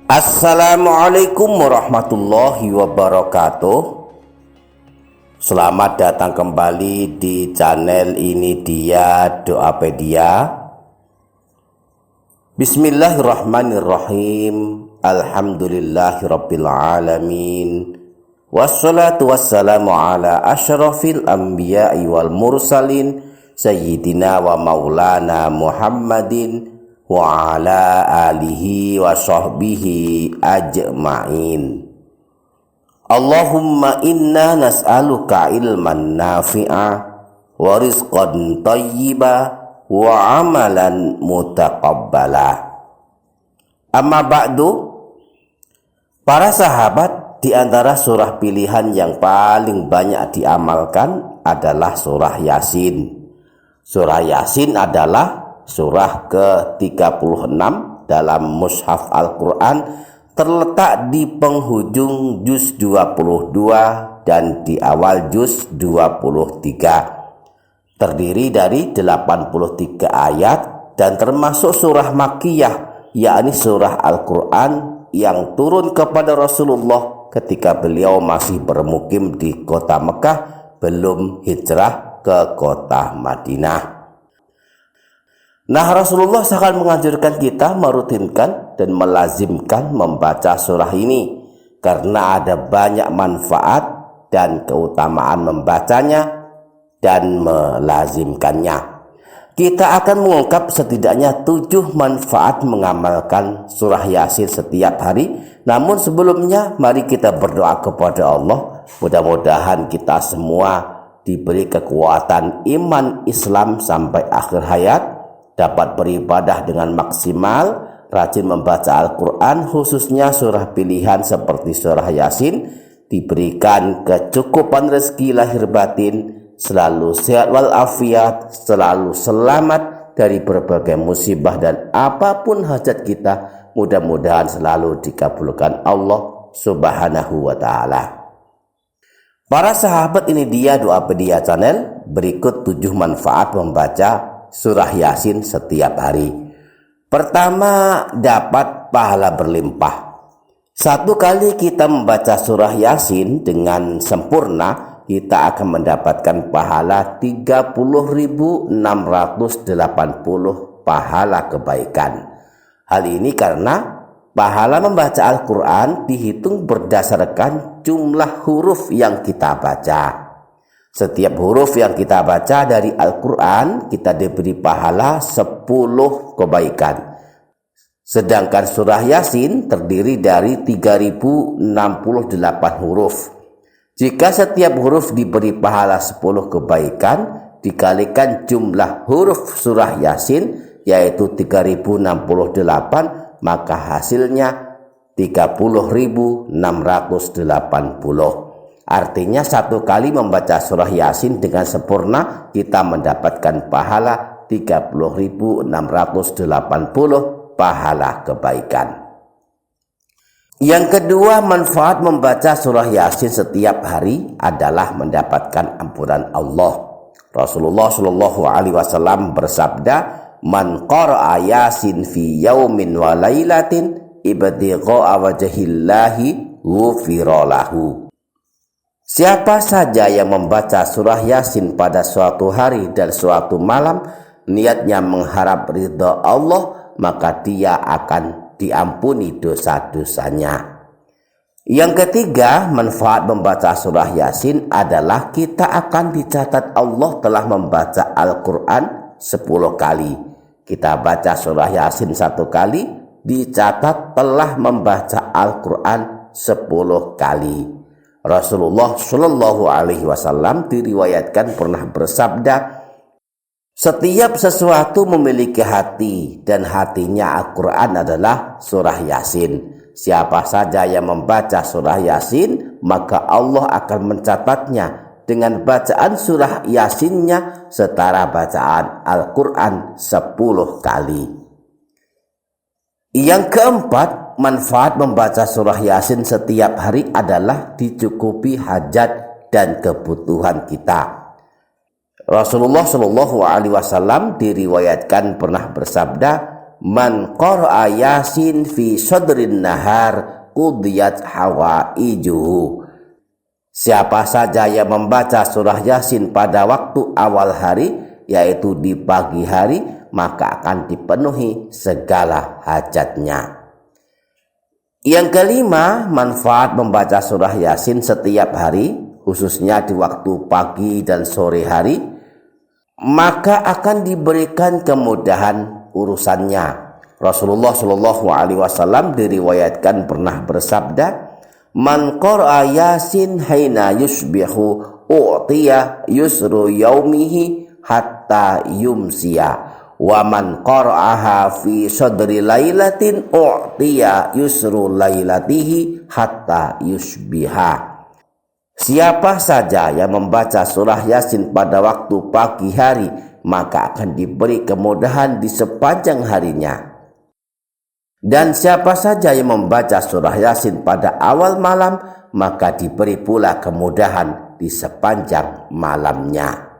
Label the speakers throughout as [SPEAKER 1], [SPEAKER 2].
[SPEAKER 1] Assalamualaikum warahmatullahi wabarakatuh. Selamat datang kembali di channel ini dia Doapedia. Bismillahirrahmanirrahim. Alhamdulillahirabbil alamin. Wassalatu wassalamu ala asyrafil anbiya'i wal mursalin sayyidina wa maulana Muhammadin wa ala alihi wa sahbihi ajma'in. Allahumma inna nas'aluka ilman nafi'a wa rizqan thayyiba wa amalan mutaqabbala. Amma ba'du, para sahabat, di antara surah pilihan yang paling banyak diamalkan adalah surah Yasin. Surah Yasin adalah surah ke-36 dalam mushaf Al-Quran, terletak di penghujung juz 22 dan di awal juz 23. Terdiri dari 83 ayat dan termasuk surah Makkiyah, yakni surah Al-Quran yang turun kepada Rasulullah ketika beliau masih bermukim di kota Mekah, belum hijrah ke kota Madinah. Nah, Rasulullah sangat menganjurkan kita merutinkan dan melazimkan membaca surah ini karena ada banyak manfaat dan keutamaan membacanya dan melazimkannya. Kita akan mengungkap setidaknya 7 manfaat mengamalkan surah Yasin setiap hari. Namun sebelumnya mari kita berdoa kepada Allah. Mudah-mudahan kita semua diberi kekuatan iman Islam sampai akhir hayat, dapat beribadah dengan maksimal, rajin membaca Al-Quran, khususnya surah pilihan seperti surah Yasin, diberikan kecukupan rezeki lahir batin, selalu sehat walafiat, selalu selamat dari berbagai musibah, dan apapun hajat kita, mudah-mudahan selalu dikabulkan Allah Subhanahu wa ta'ala. Para sahabat, ini dia Doapedia channel. Berikut 7 manfaat membaca surah Yasin setiap hari. Pertama, dapat pahala berlimpah. Satu kali kita membaca surah Yasin dengan sempurna, kita akan mendapatkan pahala 30.680 pahala kebaikan. Hal ini karena pahala membaca Al-Quran dihitung berdasarkan jumlah huruf yang kita baca. Setiap huruf yang kita baca dari Al-Quran kita diberi pahala 10 kebaikan. Sedangkan surah Yasin terdiri dari 3068 huruf. Jika setiap huruf diberi pahala 10 kebaikan, dikalikan jumlah huruf surah Yasin yaitu 3068, maka hasilnya 30.680. Artinya satu kali membaca surah Yasin dengan sempurna kita mendapatkan pahala 30.680 pahala kebaikan. Yang kedua, manfaat membaca surah Yasin setiap hari adalah mendapatkan ampunan Allah. Rasulullah Shallallahu Alaihi Wasallam bersabda, "Man qara'a Yasin fi yaumin wa lailatin ibtigha'a wajhillahi ghufira lahu." Siapa saja yang membaca surah Yasin pada suatu hari dan suatu malam, niatnya mengharap ridha Allah, maka dia akan diampuni dosa-dosanya. Yang ketiga, manfaat membaca surah Yasin adalah kita akan dicatat Allah telah membaca Al-Quran 10 kali. Kita baca surah Yasin 1 kali, dicatat telah membaca Al-Quran 10 kali. Rasulullah Shallallahu Alaihi Wasallam diriwayatkan pernah bersabda, setiap sesuatu memiliki hati dan hatinya Al-Quran adalah surah Yasin. Siapa saja yang membaca surah Yasin, maka Allah akan mencatatnya dengan bacaan surah Yasinnya setara bacaan Al-Quran 10 kali. Yang keempat, manfaat membaca surah Yasin setiap hari adalah dicukupi hajat dan kebutuhan kita. Rasulullah Shallallahu Alaihi Wasallam diriwayatkan pernah bersabda, man qara'a Yasin fi sadrin nahar qudiyat hawaijuhu. Siapa saja yang membaca surah Yasin pada waktu awal hari, yaitu di pagi hari, maka akan dipenuhi segala hajatnya. Yang kelima, manfaat membaca surah Yasin setiap hari, khususnya di waktu pagi dan sore hari, maka akan diberikan kemudahan urusannya. Rasulullah Shallallahu Alaihi Wasallam diriwayatkan pernah bersabda, man qara'a Yasin haina yusbihu u'tiya yusru yaumihi hatta yumsiya, wa man qara'aha fi sadri lailatin u'tiya yusru lailatihi hatta yusbiha. Siapa saja yang membaca surah Yasin pada waktu pagi hari, maka akan diberi kemudahan di sepanjang harinya. Dan siapa saja yang membaca surah Yasin pada awal malam, maka diberi pula kemudahan di sepanjang malamnya.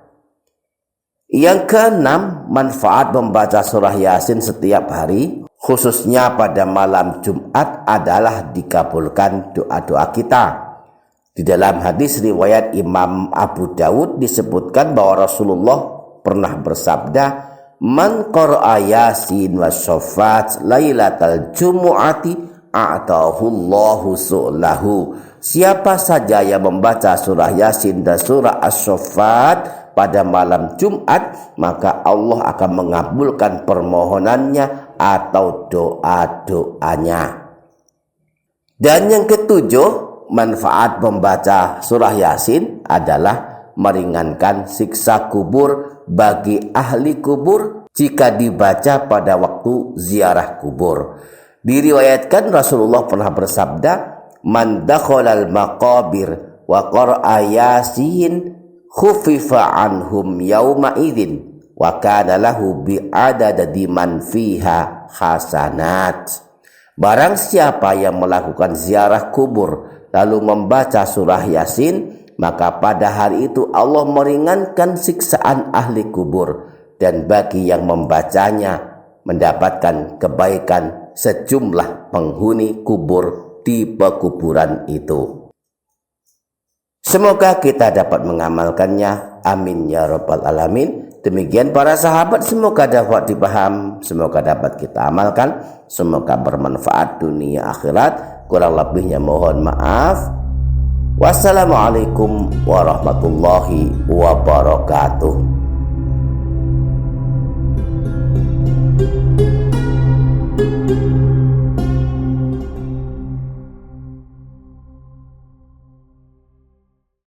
[SPEAKER 1] Yang keenam, manfaat membaca surah Yasin setiap hari, khususnya pada malam Jumat, adalah dikabulkan doa-doa kita. Di dalam hadis riwayat Imam Abu Dawud disebutkan bahwa Rasulullah pernah bersabda, man qara'a Yasin wa shaffat lailatal jumu'ati a'tahullahu su'lahu. Siapa saja yang membaca surah Yasin dan surah As-Shaffat pada malam Jumat, maka Allah akan mengabulkan permohonannya atau doa-doanya. Dan yang ketujuh, manfaat membaca surah Yasin adalah meringankan siksa kubur bagi ahli kubur jika dibaca pada waktu ziarah kubur. Diriwayatkan Rasulullah pernah bersabda, man dakhalal maqabir wa qara'a Yasin khufifa anhum yawma idzin wa kana lahu bi'adadi man fiha hasanat. Barang siapa yang melakukan ziarah kubur lalu membaca surah Yasin, maka pada hari itu Allah meringankan siksaan ahli kubur, dan bagi yang membacanya mendapatkan kebaikan sejumlah penghuni kubur di pekuburan itu. Semoga kita dapat mengamalkannya. Amin ya rabbal alamin. Demikian para sahabat, semoga dapat dipaham, semoga dapat kita amalkan, semoga bermanfaat dunia akhirat. Kurang lebihnya mohon maaf. Wassalamualaikum warahmatullahi wabarakatuh.